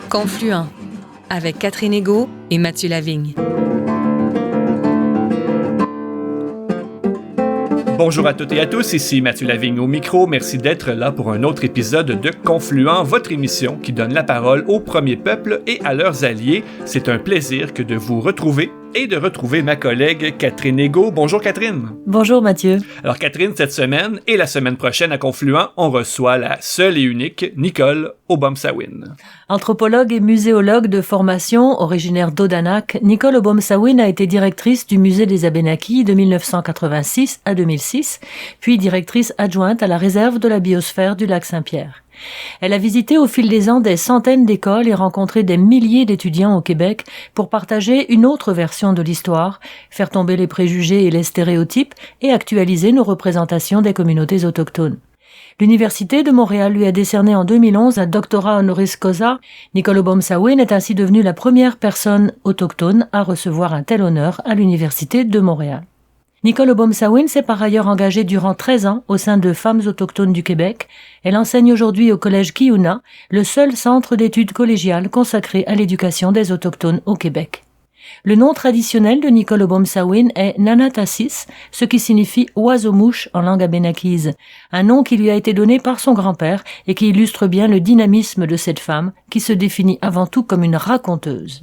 Confluent, avec Catherine Égaud et Mathieu Lavigne. Bonjour à toutes et à tous, ici Mathieu Lavigne au micro. Merci d'être là pour un autre épisode de Confluent, votre émission qui donne la parole aux premiers peuples et à leurs alliés. C'est un plaisir que de vous retrouver et de retrouver ma collègue Catherine Égaud. Bonjour Catherine. Bonjour Mathieu. Alors Catherine, cette semaine et la semaine prochaine à Confluent, on reçoit la seule et unique Nicole Obomsawin. Anthropologue et muséologue de formation, originaire d'Odanak, Nicole Obomsawin a été directrice du musée des Abénaquis de 1986 à 2006, puis directrice adjointe à la réserve de la biosphère du lac Saint-Pierre. Elle a visité au fil des ans des centaines d'écoles et rencontré des milliers d'étudiants au Québec pour partager une autre version de l'histoire, faire tomber les préjugés et les stéréotypes et actualiser nos représentations des communautés autochtones. L'Université de Montréal lui a décerné en 2011 un doctorat honoris causa. Nicole Obomsawin est ainsi devenue la première personne autochtone à recevoir un tel honneur à l'Université de Montréal. Nicole Obomsawin s'est par ailleurs engagée durant 13 ans au sein de Femmes autochtones du Québec. Elle enseigne aujourd'hui au Collège Kiyuna, le seul centre d'études collégiales consacré à l'éducation des autochtones au Québec. Le nom traditionnel de Nicole Obomsawin est Nanatassis, ce qui signifie oiseau-mouche en langue abénakise, un nom qui lui a été donné par son grand-père et qui illustre bien le dynamisme de cette femme qui se définit avant tout comme une raconteuse.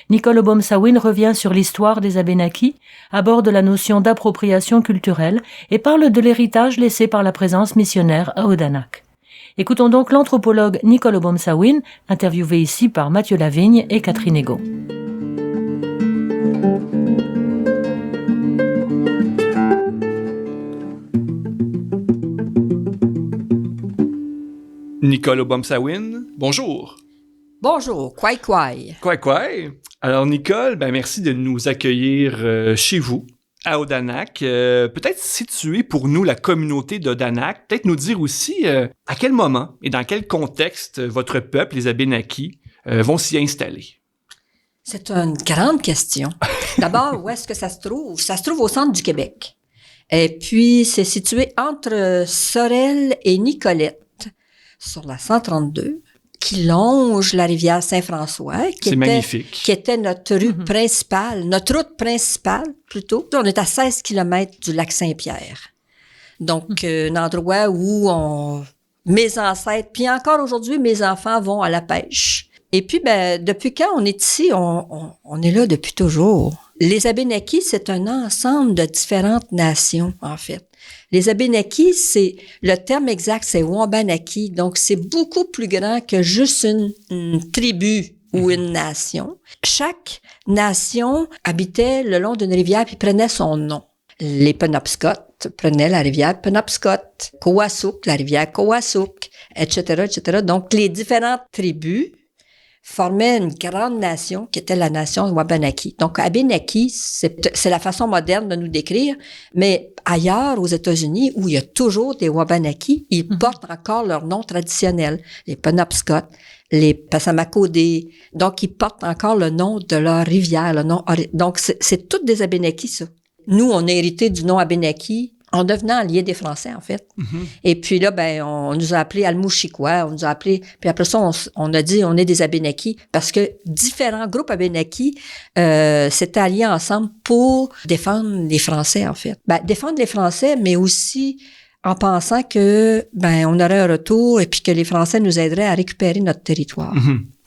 Nicole Obomsawin revient sur l'histoire des Abénakis, aborde la notion d'appropriation culturelle et parle de l'héritage laissé par la présence missionnaire à Odanak. Écoutons donc l'anthropologue Nicole Obomsawin, interviewée ici par Mathieu Lavigne et Catherine Égaud. Nicole Obomsawin, bonjour. Bonjour, kwai kwai. Kwai kwai. Alors Nicole, merci de nous accueillir chez vous, à Odanak. Peut-être situer pour nous la communauté d'Odanak, peut-être nous dire aussi à quel moment et dans quel contexte votre peuple, les Abénakis, vont s'y installer. C'est une grande question. D'abord, où est-ce que ça se trouve? Ça se trouve au centre du Québec. Et puis, c'est situé entre Sorel et Nicolette, sur la 132. Qui longe la rivière Saint-François, qui était notre rue principale, notre route principale, plutôt. On est à 16 km du lac Saint-Pierre. Donc, un endroit où mes ancêtres, puis encore aujourd'hui, mes enfants vont à la pêche. Et puis, depuis quand on est ici, on est là depuis toujours. Les Abénakis, c'est un ensemble de différentes nations, en fait. Les Abénakis, le terme exact, c'est Wabanaki. Donc, c'est beaucoup plus grand que juste une tribu ou une nation. Chaque nation habitait le long d'une rivière puis prenait son nom. Les Penobscot prenaient la rivière Penobscot, Coassouk, la rivière Coassouk, etc., etc. Donc, les différentes tribus formaient une grande nation qui était la nation Wabanaki. Donc, Abénaki, c'est la façon moderne de nous décrire, mais ailleurs, aux États-Unis, où il y a toujours des Wabanaki, ils portent encore leur nom traditionnel. Les Penobscot, les Passamaquoddy. Donc, ils portent encore le nom de leur rivière, le nom. Donc, c'est toutes des Abénakis, ça. Nous, on a hérité du nom Abénaki en devenant alliés des Français, en fait. Et puis là, on nous a appelés Almouchiquois, on nous a appelés... Puis après ça, on a dit, on est des Abénakis, parce que différents groupes Abénakis s'étaient alliés ensemble pour défendre les Français, en fait. Défendre les Français, mais aussi en pensant que, on aurait un retour et puis que les Français nous aideraient à récupérer notre territoire.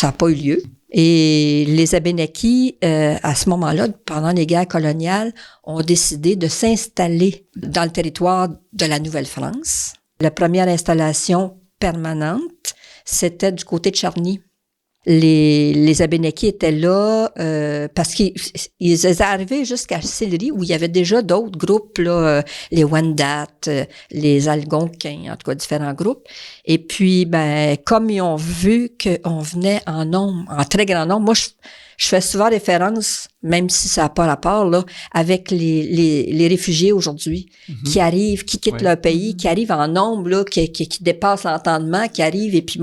Ça n'a pas eu lieu. Et les Abénakis, à ce moment-là, pendant les guerres coloniales, ont décidé de s'installer dans le territoire de la Nouvelle-France. La première installation permanente, c'était du côté de Charny. Les Abénakis étaient là parce qu'ils étaient arrivés jusqu'à Sillery où il y avait déjà d'autres groupes, là, les Wendat, les Algonquins, en tout cas différents groupes. Et puis, comme ils ont vu qu'on venait en nombre, en très grand nombre, moi je fais souvent référence, même si ça n'a pas rapport, là, avec les réfugiés aujourd'hui, qui arrivent, qui quittent leur pays, qui arrivent en nombre, là, qui dépassent l'entendement, qui arrivent et puis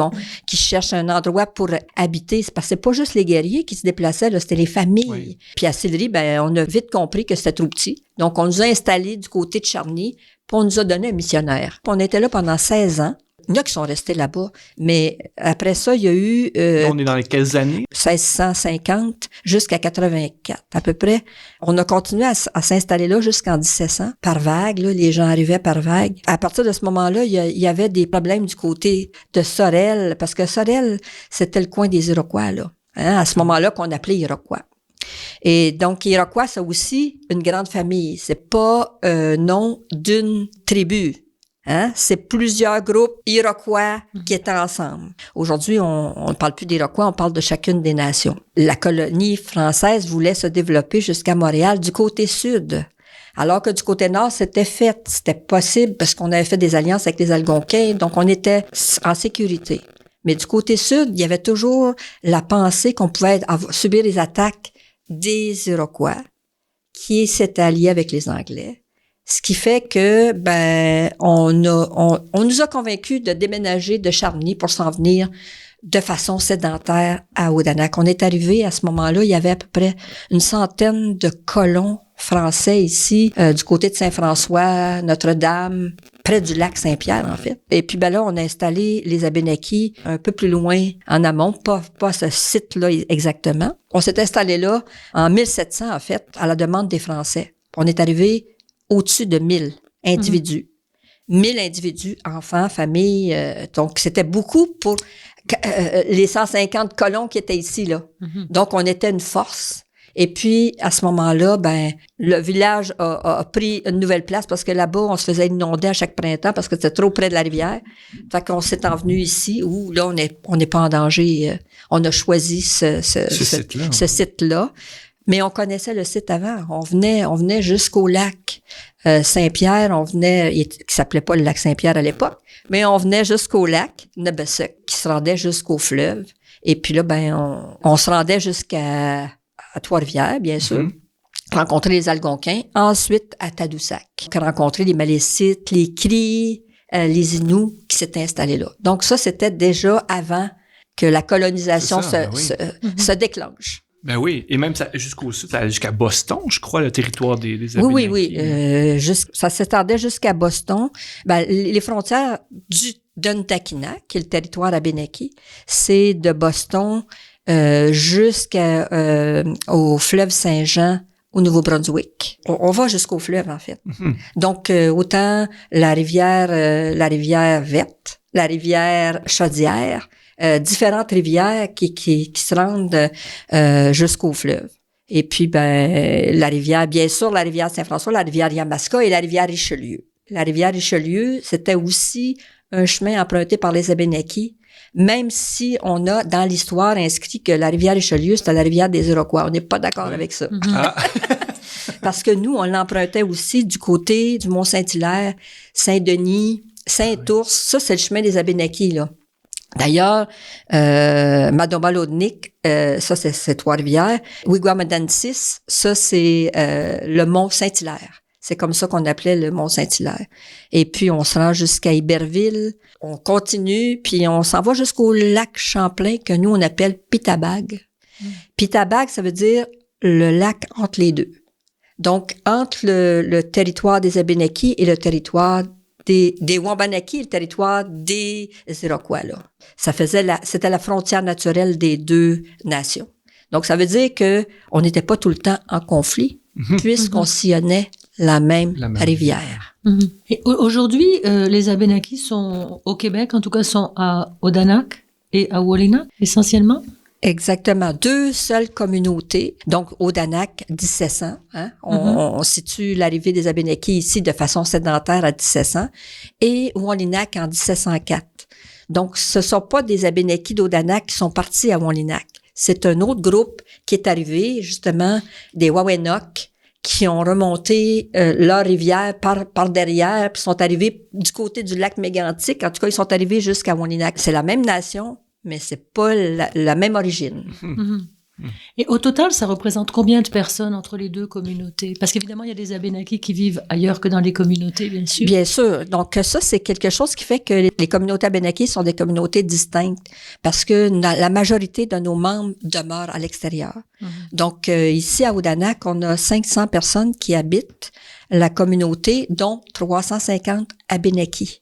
qui cherchent un endroit pour habiter. C'est parce que c'est pas juste les guerriers qui se déplaçaient, là, c'était les familles. Oui. Puis à Sillery, on a vite compris que c'était trop petit. Donc, on nous a installés du côté de Charny, puis on nous a donné un missionnaire. Puis on était là pendant 16 ans. Il y en a qui sont restés là-bas, mais après ça, il y a eu On est dans les quelles années? 1650 jusqu'à 84 à peu près. On a continué à s'installer là jusqu'en 1700 par vague. Là, les gens arrivaient par vague. À partir de ce moment-là, il y avait des problèmes du côté de Sorel, parce que Sorel, c'était le coin des Iroquois, là. Hein, à ce moment-là qu'on appelait Iroquois. Et donc, Iroquois, c'est aussi une grande famille. C'est pas nom d'une tribu. Hein? C'est plusieurs groupes Iroquois qui étaient ensemble. Aujourd'hui, on ne parle plus d'Iroquois, on parle de chacune des nations. La colonie française voulait se développer jusqu'à Montréal du côté sud. Alors que du côté nord, c'était possible parce qu'on avait fait des alliances avec les Algonquins, donc on était en sécurité. Mais du côté sud, il y avait toujours la pensée qu'on pouvait subir les attaques des Iroquois qui s'étaient alliés avec les Anglais. Ce qui fait que, on nous a convaincus de déménager de Charny pour s'en venir de façon sédentaire à Odanak. On est arrivé à ce moment-là, il y avait à peu près une centaine de colons français ici, du côté de Saint-François, Notre-Dame, près du lac Saint-Pierre, en fait. Et puis, là, on a installé les Abénakis un peu plus loin en amont, pas ce site-là exactement. On s'est installé là en 1700, en fait, à la demande des Français. On est arrivé au-dessus de 1000 individus. 1000 individus, enfants, familles. Donc, c'était beaucoup pour les 150 colons qui étaient ici, là. Donc, on était une force. Et puis, à ce moment-là, le village a pris une nouvelle place parce que là-bas, on se faisait inonder à chaque printemps parce que c'était trop près de la rivière. Fait qu'on s'est envenu ici où, là, on n'est pas en danger. On a choisi ce site-là. Mais on connaissait le site avant. On venait jusqu'au lac Saint-Pierre. Qui s'appelait pas le lac Saint-Pierre à l'époque, mais on venait jusqu'au lac Nebessek, qui se rendait jusqu'au fleuve. Et puis là, on se rendait jusqu'à Trois-Rivières, bien sûr. Rencontrer les Algonquins. Ensuite, à Tadoussac. Rencontrer les Malécites, les Cris, les Inuits qui s'étaient installés là. Donc ça, c'était déjà avant que la colonisation se déclenche. Ben oui, et même ça, jusqu'au sud, ça allait jusqu'à Boston, je crois, le territoire des Abénakis. Oui. Ça s'étendait jusqu'à Boston. Les frontières d'Untakina, qui est le territoire abénaki, c'est de Boston jusqu'au fleuve Saint-Jean au Nouveau-Brunswick. On va jusqu'au fleuve, en fait. Donc, autant la rivière Verte, la rivière Chaudière, différentes rivières qui se rendent jusqu'au fleuve. Et puis, la rivière, bien sûr, la rivière Saint-François, la rivière Yamaska et la rivière Richelieu. La rivière Richelieu, c'était aussi un chemin emprunté par les Abénakis, même si on a dans l'histoire inscrit que la rivière Richelieu, c'était la rivière des Iroquois. On n'est pas d'accord avec ça. Parce que nous, on l'empruntait aussi du côté du Mont-Saint-Hilaire, Saint-Denis, Saint-Ours. Ça, c'est le chemin des Abénakis, là. D'ailleurs, Madomalodnik, ça, c'est Trois-Rivières. Wigwamadansis, ça, c'est le Mont-Saint-Hilaire. C'est comme ça qu'on appelait le Mont-Saint-Hilaire. Et puis, on se rend jusqu'à Iberville, on continue, puis on s'en va jusqu'au lac Champlain, que nous, on appelle Pitabag. Pitabag, ça veut dire le lac entre les deux. Donc, entre le territoire des Abénakis et le territoire des Wabanaki, le territoire des Iroquois, là. C'était la frontière naturelle des deux nations. Donc, ça veut dire que on n'était pas tout le temps en conflit, puisqu'on sillonnait la même rivière. Et aujourd'hui, les Abénakis sont au Québec, en tout cas sont à Odanak et à Wolinak, essentiellement? Exactement. 2 seules communautés. Donc, Odanak, 1700. Hein? On situe l'arrivée des Abénakis ici de façon sédentaire à 1700 et Wolinak en 1704. Donc, ce sont pas des Abénakis d'Odanak qui sont partis à Wolinak. C'est un autre groupe qui est arrivé, justement, des Wawenok, qui ont remonté leur rivière par derrière, puis sont arrivés du côté du lac Mégantic. En tout cas, ils sont arrivés jusqu'à Wolinak. C'est la même nation, mais c'est pas la même origine. Et au total, ça représente combien de personnes entre les deux communautés? Parce qu'évidemment, il y a des Abénakis qui vivent ailleurs que dans les communautés, bien sûr. Bien sûr. Donc ça, c'est quelque chose qui fait que les communautés Abénakis sont des communautés distinctes parce que la majorité de nos membres demeurent à l'extérieur. Donc ici à Odanak, on a 500 personnes qui habitent la communauté, dont 350 Abénakis.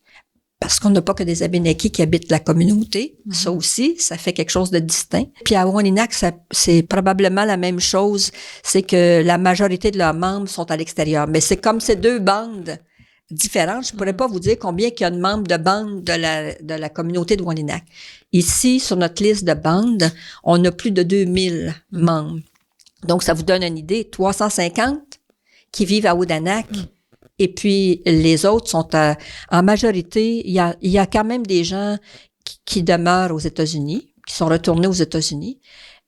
parce qu'on n'a pas que des Abénakis qui habitent la communauté. Ça aussi, ça fait quelque chose de distinct. Puis à Waninak, c'est probablement la même chose. C'est que la majorité de leurs membres sont à l'extérieur. Mais c'est comme ces deux bandes différentes. Je pourrais pas vous dire combien il y a de membres de bandes de la communauté de Waninak. Ici, sur notre liste de bandes, on a plus de 2000 membres. Donc, ça vous donne une idée. 350 qui vivent à Odanak. Et puis, les autres sont en majorité, il y a quand même des gens qui demeurent aux États-Unis, qui sont retournés aux États-Unis.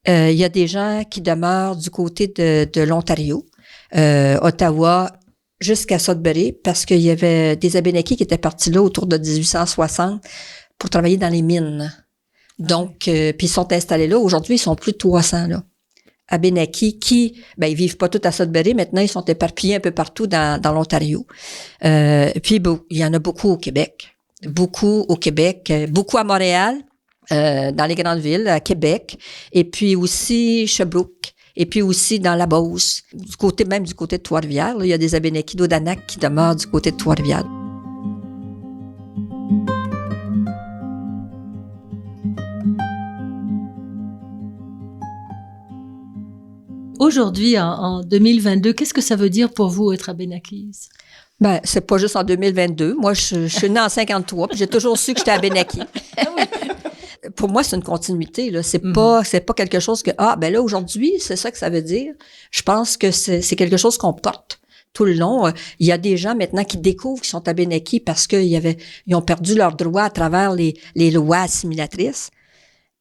Il y a des gens qui demeurent du côté de l'Ontario, Ottawa, jusqu'à Sudbury, parce qu'il y avait des Abénakis qui étaient partis là autour de 1860 pour travailler dans les mines. Donc, puis ils sont installés là. Aujourd'hui, ils sont plus de 300 là. Abénakis qui, ils vivent pas tous à Sudbury. Maintenant, ils sont éparpillés un peu partout dans l'Ontario. Puis, il y en a beaucoup au Québec. Beaucoup au Québec. Beaucoup à Montréal, dans les grandes villes, à Québec. Et puis aussi Sherbrooke. Et puis aussi dans la Beauce. Du côté de Trois-Rivières. Là, il y a des Abénakis d'Odanak qui demeurent du côté de Trois-Rivières. Aujourd'hui, en 2022, qu'est-ce que ça veut dire pour vous être Abénakise? C'est pas juste en 2022. Moi, je suis née en 53, puis j'ai toujours su que j'étais Abénaki. Pour moi, c'est une continuité, là. C'est pas quelque chose que, là, aujourd'hui, c'est ça que ça veut dire. Je pense que c'est quelque chose qu'on porte tout le long. Il y a des gens maintenant qui découvrent qu'ils sont Abénakis parce ils ont perdu leurs droits à travers les lois assimilatrices.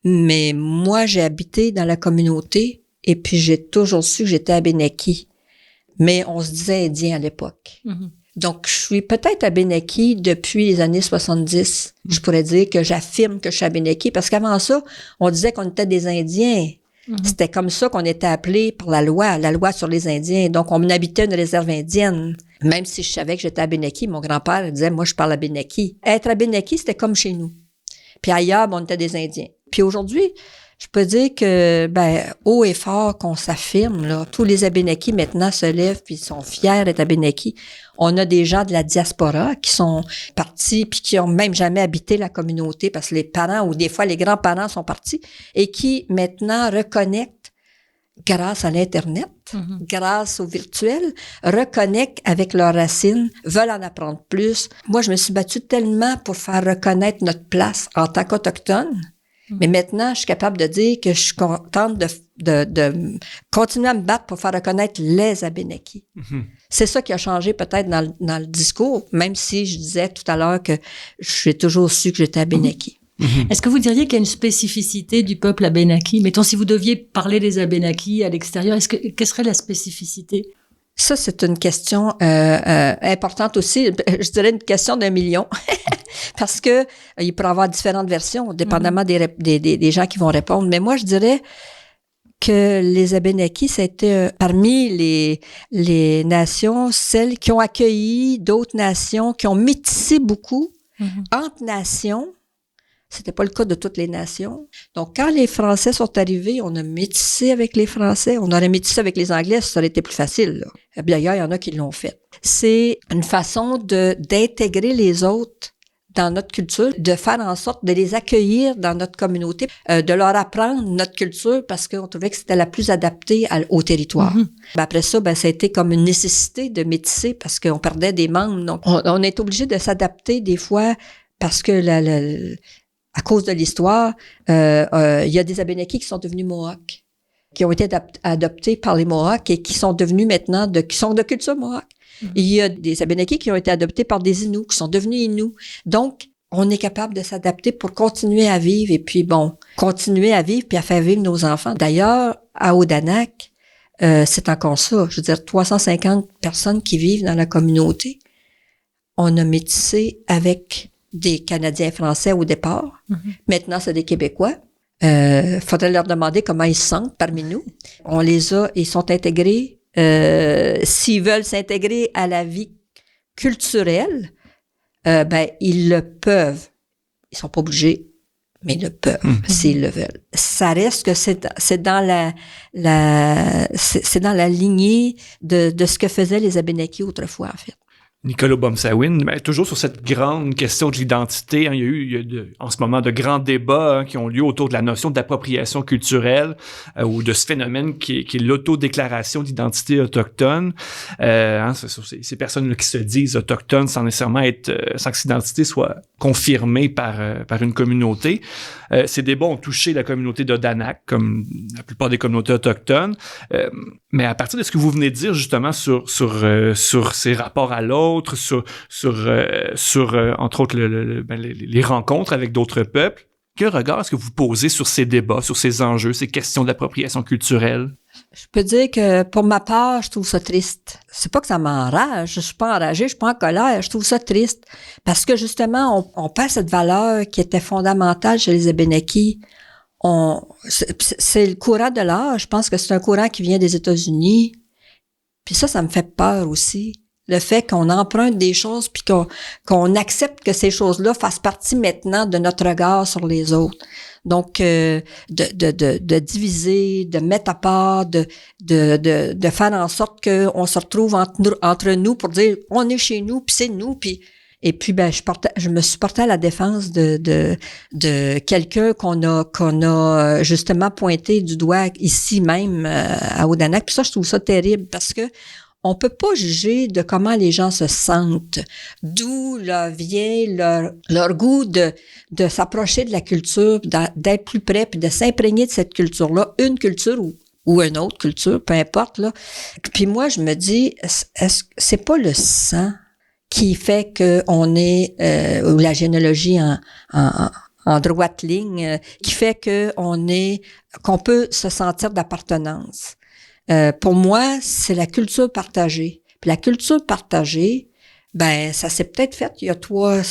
Mais moi, j'ai habité dans la communauté. Et puis, j'ai toujours su que j'étais Abénaki. Mais on se disait Indien à l'époque. Donc, je suis peut-être Abénaki depuis les années 70. Je pourrais dire que j'affirme que je suis Abénaki parce qu'avant ça, on disait qu'on était des Indiens. C'était comme ça qu'on était appelés par la loi sur les Indiens. Donc, on habitait une réserve indienne. Même si je savais que j'étais Abénaki, mon grand-père disait, moi, je parle Abénaki. Être Abénaki, c'était comme chez nous. Puis ailleurs, on était des Indiens. Puis aujourd'hui, je peux dire que, haut et fort qu'on s'affirme, là. Tous les Abénakis maintenant se lèvent puis sont fiers d'être Abénakis. On a des gens de la diaspora qui sont partis puis qui ont même jamais habité la communauté parce que les parents ou des fois les grands-parents sont partis et qui maintenant reconnectent grâce à l'Internet, grâce au virtuel, reconnectent avec leurs racines, veulent en apprendre plus. Moi, je me suis battue tellement pour faire reconnaître notre place en tant qu'Autochtones. Mais maintenant, je suis capable de dire que je suis contente de continuer à me battre pour faire reconnaître les Abénakis. C'est ça qui a changé peut-être dans le discours, même si je disais tout à l'heure que j'ai toujours su que j'étais Abénaki. Est-ce que vous diriez qu'il y a une spécificité du peuple Abénaki? Mettons, si vous deviez parler des Abénakis à l'extérieur, quelle serait la spécificité? Ça, c'est une question importante aussi. Je dirais une question d'un million. Parce que il pourrait y avoir différentes versions, dépendamment des gens qui vont répondre. Mais moi, je dirais que les Abénakis, c'était parmi les nations, celles qui ont accueilli d'autres nations, qui ont métissé beaucoup entre nations. C'était pas le cas de toutes les nations. Donc, quand les Français sont arrivés, on a métissé avec les Français. On aurait métissé avec les Anglais, ça aurait été plus facile, là. Bien, il y en a qui l'ont fait. C'est une façon d'intégrer les autres dans notre culture, de faire en sorte de les accueillir dans notre communauté, de leur apprendre notre culture parce qu'on trouvait que c'était la plus adaptée au territoire. Après ça, ça a été comme une nécessité de métisser parce qu'on perdait des membres. Donc, on est obligé de s'adapter des fois parce que à cause de l'histoire, il y a des Abénakis qui sont devenus Mohawks, qui ont été adoptés par les Mohawks et qui sont devenus maintenant qui sont de culture Mohawk. Il y a des Abénakis qui ont été adoptés par des Inuits, qui sont devenus Inuits. Donc, on est capable de s'adapter pour continuer à vivre et puis continuer à vivre puis à faire vivre nos enfants. D'ailleurs, à Odanak, c'est encore ça. Je veux dire, 350 personnes qui vivent dans la communauté. On a métissé avec des Canadiens français au départ. Maintenant, c'est des Québécois. Faudrait leur demander comment ils se sentent parmi nous. Ils sont intégrés. S'ils veulent s'intégrer à la vie culturelle, ils le peuvent. Ils sont pas obligés, mais ils le peuvent s'ils le veulent. Ça reste que c'est dans la lignée de ce que faisaient les Abénakis autrefois, en fait. Nicolas Bomsawin, mais toujours sur cette grande question de l'identité, hein, il y a en ce moment de grands débats qui ont lieu autour de la notion d'appropriation culturelle ou de ce phénomène qui est l'autodéclaration d'identité autochtone. Ces personnes qui se disent autochtones sans nécessairement sans que cette identité soit confirmée par une communauté. Ces débats ont touché la communauté d'Odanak, comme la plupart des communautés autochtones. Mais à partir de ce que vous venez de dire justement sur ces rapports à l'autre, sur entre autres les rencontres avec d'autres peuples, quel regard est-ce que vous posez sur ces débats, sur ces enjeux, ces questions d'appropriation culturelle? Je peux dire que pour ma part, je trouve ça triste. C'est pas que ça m'enrage, je suis pas enragée, je suis pas en colère, je trouve ça triste parce que justement on perd cette valeur qui était fondamentale chez les Abénakis. C'est le courant de l'art, je pense que c'est un courant qui vient des États-Unis. Puis ça me fait peur aussi. Le fait qu'on emprunte des choses puis qu'on accepte que ces choses-là fassent partie maintenant de notre regard sur les autres. Donc, de diviser, de mettre à part, de faire en sorte qu'on se retrouve entre nous pour dire on est chez nous puis c'est nous et puis je me suis portée à la défense de quelqu'un qu'on a justement pointé du doigt ici même à Odanak. Puis ça, je trouve ça terrible parce que on peut pas juger de comment les gens se sentent, d'où vient leur goût de s'approcher de la culture, d'être plus près, puis de s'imprégner de cette culture-là, une culture ou une autre culture, peu importe là. Puis moi, je me dis, est-ce que c'est pas le sang qui fait que on est ou la généalogie en droite ligne, qui fait qu'on peut se sentir d'appartenance. Pour moi, c'est la culture partagée. Puis la culture partagée, ça s'est peut-être fait il y a 3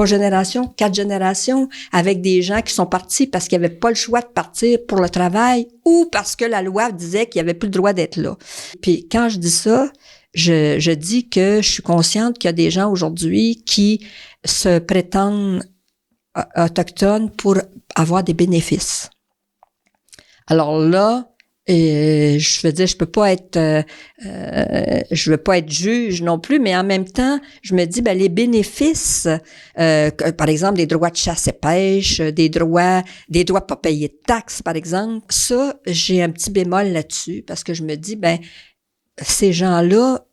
générations, 4 générations, avec des gens qui sont partis parce qu'ils n'avaient pas le choix de partir pour le travail ou parce que la loi disait qu'ils n'avaient plus le droit d'être là. Puis quand je dis ça, je dis que je suis consciente qu'il y a des gens aujourd'hui qui se prétendent autochtones pour avoir des bénéfices. Alors là, je veux dire, je veux pas être juge non plus, mais en même temps, je me dis, les bénéfices, par exemple, des droits de chasse et pêche, des droits pas payés de taxes, par exemple, ça, j'ai un petit bémol là-dessus, parce que je me dis, ces gens-là,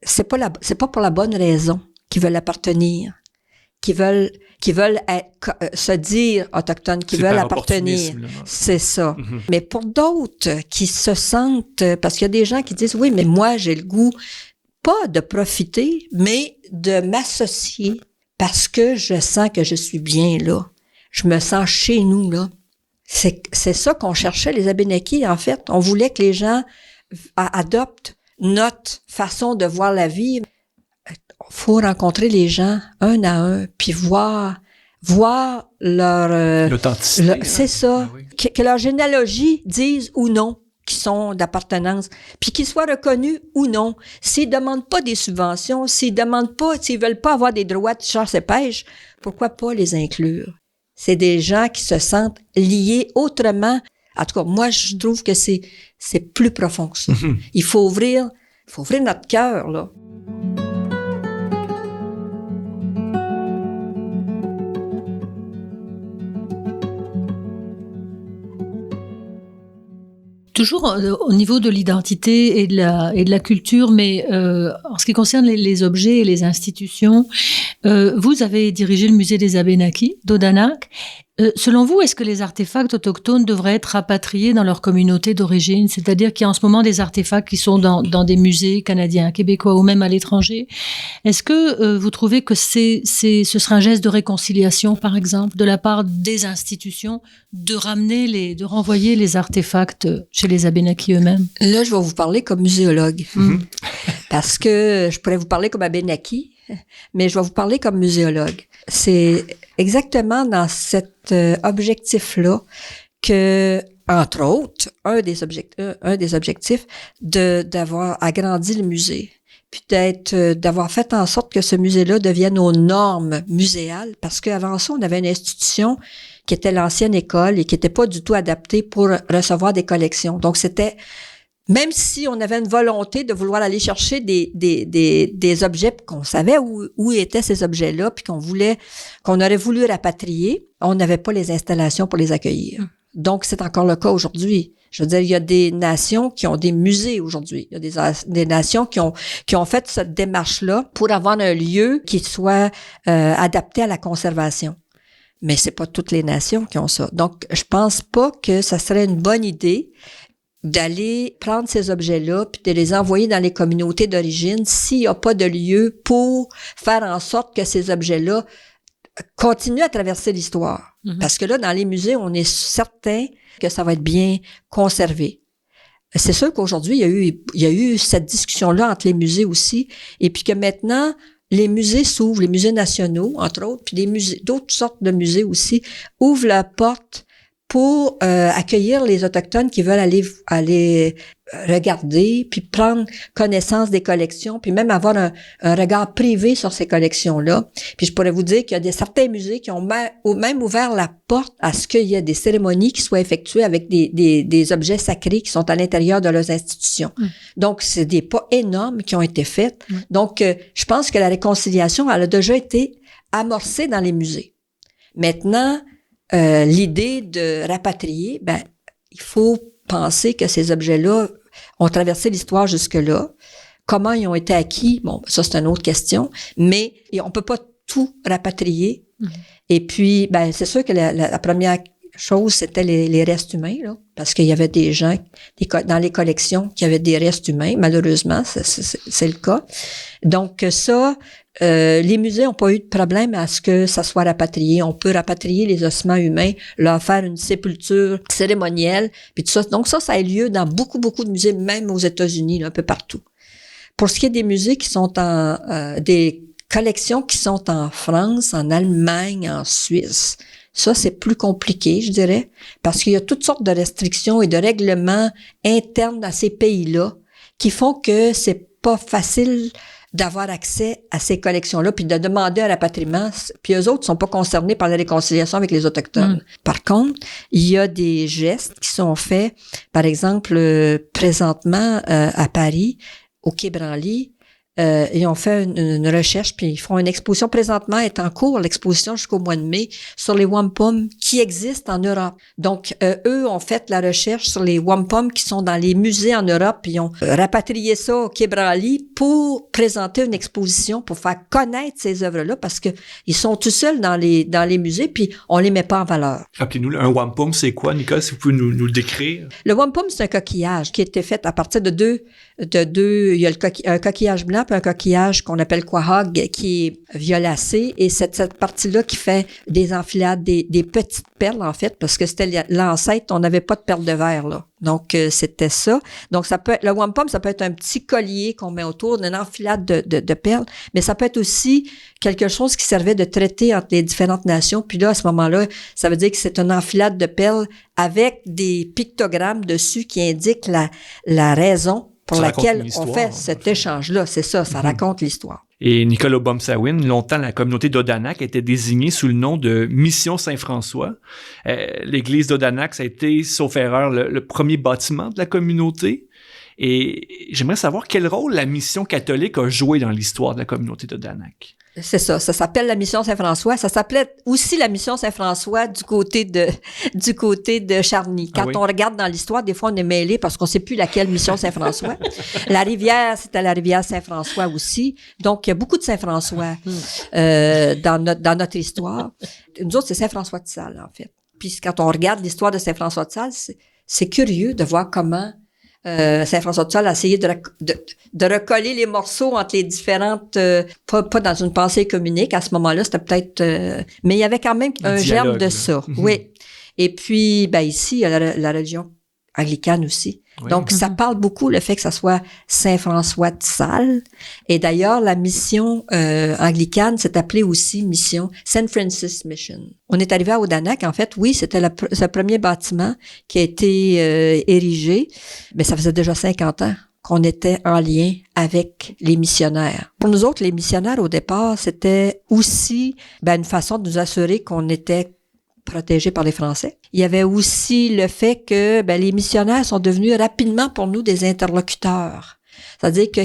c'est pas pour la bonne raison qu'ils veulent appartenir, qui veulent se dire autochtones, qui veulent appartenir. C'est ça. Mm-hmm. Mais pour d'autres qui se sentent, parce qu'il y a des gens qui disent, oui, mais moi, j'ai le goût, pas de profiter, mais de m'associer parce que je sens que je suis bien là. Je me sens chez nous, là. C'est ça qu'on cherchait, les Abénakis, en fait. On voulait que les gens adoptent notre façon de voir la vie. Faut rencontrer les gens un à un, puis voir leur l'authenticité. C'est ça, oui. que leur généalogie dise ou non qu'ils sont d'appartenance, puis qu'ils soient reconnus ou non. S'ils demandent pas des subventions, s'ils veulent pas avoir des droits de chasse et pêche, pourquoi pas les inclure? C'est des gens qui se sentent liés autrement. En tout cas, moi, je trouve que c'est plus profond que ça. Mm-hmm. Il faut ouvrir notre cœur, là. Toujours au niveau de l'identité et de la culture, mais en ce qui concerne les objets et les institutions, vous avez dirigé le musée des Abénakis d'Odanak. Selon vous, est-ce que les artefacts autochtones devraient être rapatriés dans leur communauté d'origine? C'est-à-dire qu'il y a en ce moment des artefacts qui sont dans des musées canadiens, québécois ou même à l'étranger. Est-ce que vous trouvez que ce serait un geste de réconciliation, par exemple, de la part des institutions, de renvoyer les artefacts chez les Abénakis eux-mêmes? Là, je vais vous parler comme muséologue. Parce que je pourrais vous parler comme Abénaki, mais je vais vous parler comme muséologue. C'est exactement dans cet objectif-là que, entre autres, un des objectifs d'avoir agrandi le musée, puis d'avoir fait en sorte que ce musée-là devienne aux normes muséales, parce qu'avant ça, on avait une institution qui était l'ancienne école et qui n'était pas du tout adaptée pour recevoir des collections. Donc, c'était Même si on avait une volonté de vouloir aller chercher des objets qu'on savait où étaient ces objets-là, puis qu'on aurait voulu rapatrier, on n'avait pas les installations pour les accueillir. Donc, c'est encore le cas aujourd'hui. Je veux dire, il y a des nations qui ont des musées aujourd'hui. Il y a des nations qui ont fait cette démarche-là pour avoir un lieu qui soit adapté à la conservation. Mais c'est pas toutes les nations qui ont ça. Donc, je pense pas que ça serait une bonne idée d'aller prendre ces objets-là puis de les envoyer dans les communautés d'origine s'il n'y a pas de lieu pour faire en sorte que ces objets-là continuent à traverser l'histoire. Mm-hmm. Parce que là, dans les musées, on est certain que ça va être bien conservé. C'est sûr qu'aujourd'hui, il y a eu cette discussion-là entre les musées aussi, et puis que maintenant, les musées s'ouvrent, les musées nationaux, entre autres, puis d'autres sortes de musées aussi, ouvrent la porte pour accueillir les Autochtones qui veulent aller regarder, puis prendre connaissance des collections, puis même avoir un regard privé sur ces collections-là. Puis je pourrais vous dire qu'il y a certains musées qui ont même ouvert la porte à ce qu'il y ait des cérémonies qui soient effectuées avec des objets sacrés qui sont à l'intérieur de leurs institutions. Donc, c'est des pas énormes qui ont été faits. Donc, je pense que la réconciliation, elle a déjà été amorcée dans les musées. Maintenant, l'idée de rapatrier, il faut penser que ces objets-là ont traversé l'histoire jusque-là. Comment ils ont été acquis? Bon, ça, c'est une autre question. Mais on peut pas tout rapatrier. Et puis, c'est sûr que la première chose, c'était les restes humains, là. Parce qu'il y avait des gens dans les collections qui avaient des restes humains. Malheureusement, c'est le cas. Donc, ça, les musées n'ont pas eu de problème à ce que ça soit rapatrié. On peut rapatrier les ossements humains, leur faire une sépulture cérémonielle, puis tout ça. Donc ça a eu lieu dans beaucoup de musées, même aux États-Unis, là, un peu partout. Pour ce qui est des musées qui sont des collections qui sont en France, en Allemagne, en Suisse, ça, c'est plus compliqué, je dirais, parce qu'il y a toutes sortes de restrictions et de règlements internes à ces pays-là qui font que c'est pas facile d'avoir accès à ces collections-là, puis de demander un rapatriement, puis eux autres sont pas concernés par la réconciliation avec les Autochtones. Par contre, il y a des gestes qui sont faits, par exemple, présentement à Paris, au Quai Branly, ils ont fait une recherche, puis ils font une exposition. Présentement, est en cours l'exposition jusqu'au mois de mai sur les wampum qui existent en Europe. Donc, eux ont fait la recherche sur les wampum qui sont dans les musées en Europe, puis ils ont rapatrié ça au Quai Branly pour présenter une exposition, pour faire connaître ces œuvres-là, parce que ils sont tout seuls dans les musées, puis on les met pas en valeur. Rappelez-nous, un wampum, c'est quoi, Nicole, si vous pouvez nous le décrire? Le wampum, c'est un coquillage qui a été fait à partir de deux, il y a un coquillage blanc puis un coquillage qu'on appelle quahog qui est violacé, et cette partie-là qui fait des enfilades, des petites perles en fait, parce que c'était l'ancêtre, on n'avait pas de perles de verre là. Donc c'était ça. Donc le wampum, ça peut être un petit collier qu'on met autour d'une enfilade de perles, mais ça peut être aussi quelque chose qui servait de traité entre les différentes nations. Puis là, à ce moment-là, ça veut dire que c'est une enfilade de perles avec des pictogrammes dessus qui indiquent la raison pour laquelle on fait cet échange-là. C'est ça, ça raconte l'histoire. Et Nicole Obomsawin, longtemps, la communauté d'Odanak était désignée sous le nom de Mission Saint-François. L'église d'Odanak, ça a été, sauf erreur, le premier bâtiment de la communauté. Et j'aimerais savoir quel rôle la mission catholique a joué dans l'histoire de la communauté d'Odanak. C'est ça s'appelle la mission Saint-François. Ça s'appelait aussi la mission Saint-François du côté de Charny. Quand on regarde dans l'histoire, des fois on est mêlé parce qu'on sait plus laquelle mission Saint-François. La rivière, c'était la rivière Saint-François aussi. Donc il y a beaucoup de Saint-François dans notre histoire. Nous autres, c'est Saint-François de Sales en fait. Puis quand on regarde l'histoire de Saint-François de Sales, c'est curieux de voir comment Saint-François de Sales a essayé de recoller les morceaux entre les différentes, pas dans une pensée communique, à ce moment-là, c'était peut-être, mais il y avait quand même un germe de ça. Oui. Et puis, ici, il y a la religion anglicane aussi. Oui. Donc, ça parle beaucoup, le fait que ça soit Saint-François de Sales. Et d'ailleurs, la mission anglicane s'est appelée aussi mission St. Francis Mission. On est arrivé à Odanak, en fait, oui, c'était ce premier bâtiment qui a été érigé, mais ça faisait déjà 50 ans qu'on était en lien avec les missionnaires. Pour nous autres, les missionnaires, au départ, c'était aussi une façon de nous assurer qu'on était protégés par les Français. Il y avait aussi le fait que les missionnaires sont devenus rapidement pour nous des interlocuteurs. C'est-à-dire que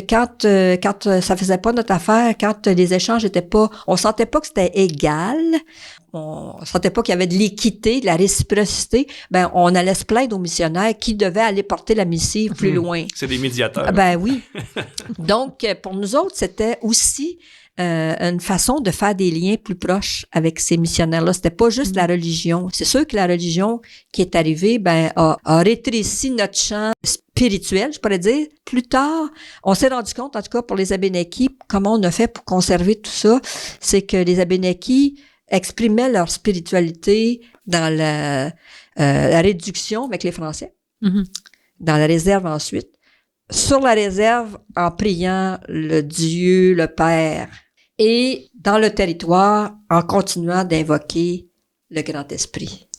quand ça faisait pas notre affaire, quand les échanges étaient pas, on sentait pas que c'était égal, on sentait pas qu'il y avait de l'équité, de la réciprocité, on allait se plaindre aux missionnaires qui devaient aller porter la missive plus loin. C'est des médiateurs. Oui. Donc, pour nous autres, c'était aussi une façon de faire des liens plus proches avec ces missionnaires-là. C'était pas juste la religion. C'est sûr que la religion qui est arrivée, a rétréci notre champ spirituel, je pourrais dire. Plus tard, on s'est rendu compte, en tout cas pour les Abénakis, comment on a fait pour conserver tout ça, c'est que les Abénakis exprimaient leur spiritualité dans la réduction avec les Français, dans la réserve ensuite, sur la réserve en priant le Dieu, le Père, et dans le territoire en continuant d'invoquer le Grand Esprit.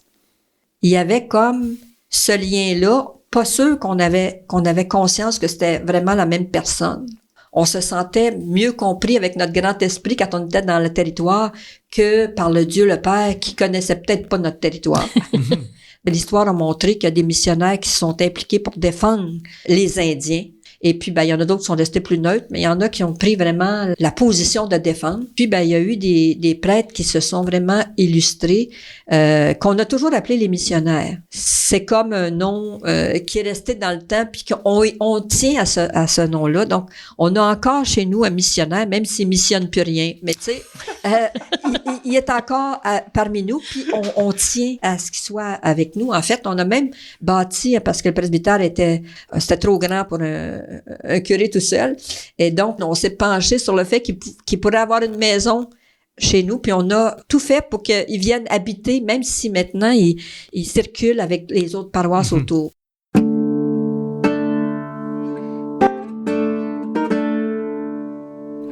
Il y avait comme ce lien-là, pas sûr qu'on avait conscience que c'était vraiment la même personne. On se sentait mieux compris avec notre Grand Esprit quand on était dans le territoire que par le Dieu, le Père, qui connaissait peut-être pas notre territoire. Mais l'histoire a montré qu'il y a des missionnaires qui se sont impliqués pour défendre les Indiens. Et puis, il y en a d'autres qui sont restés plus neutres, mais il y en a qui ont pris vraiment la position de défendre. Puis, il y a eu des prêtres qui se sont vraiment illustrés, qu'on a toujours appelés les missionnaires. C'est comme un nom qui est resté dans le temps, puis qu'on tient à ce nom-là. Donc, on a encore chez nous un missionnaire, même s'il missionne plus rien. Mais tu sais, il est encore parmi nous, puis on tient à ce qu'il soit avec nous. En fait, on a même bâti, parce que le presbytère c'était trop grand pour un curé tout seul. Et donc, on s'est penché sur le fait qu'il pourrait avoir une maison chez nous, puis on a tout fait pour qu'ils viennent habiter, même si maintenant, ils circulent avec les autres paroisses autour.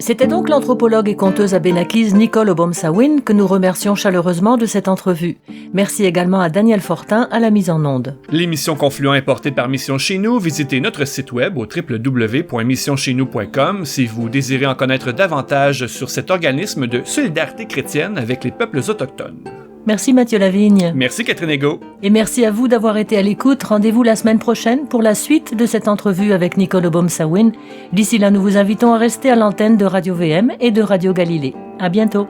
C'était donc l'anthropologue et conteuse abénakise Nicole Obomsawin que nous remercions chaleureusement de cette entrevue. Merci également à Daniel Fortin à la mise en onde. L'émission Confluent est portée par Mission Chez Nous. Visitez notre site web au www.missioncheznous.com si vous désirez en connaître davantage sur cet organisme de solidarité chrétienne avec les peuples autochtones. Merci Mathieu Lavigne. Merci Catherine Ego. Et merci à vous d'avoir été à l'écoute. Rendez-vous la semaine prochaine pour la suite de cette entrevue avec Nicole Obomsawin. D'ici là, nous vous invitons à rester à l'antenne de Radio VM et de Radio Galilée. À bientôt.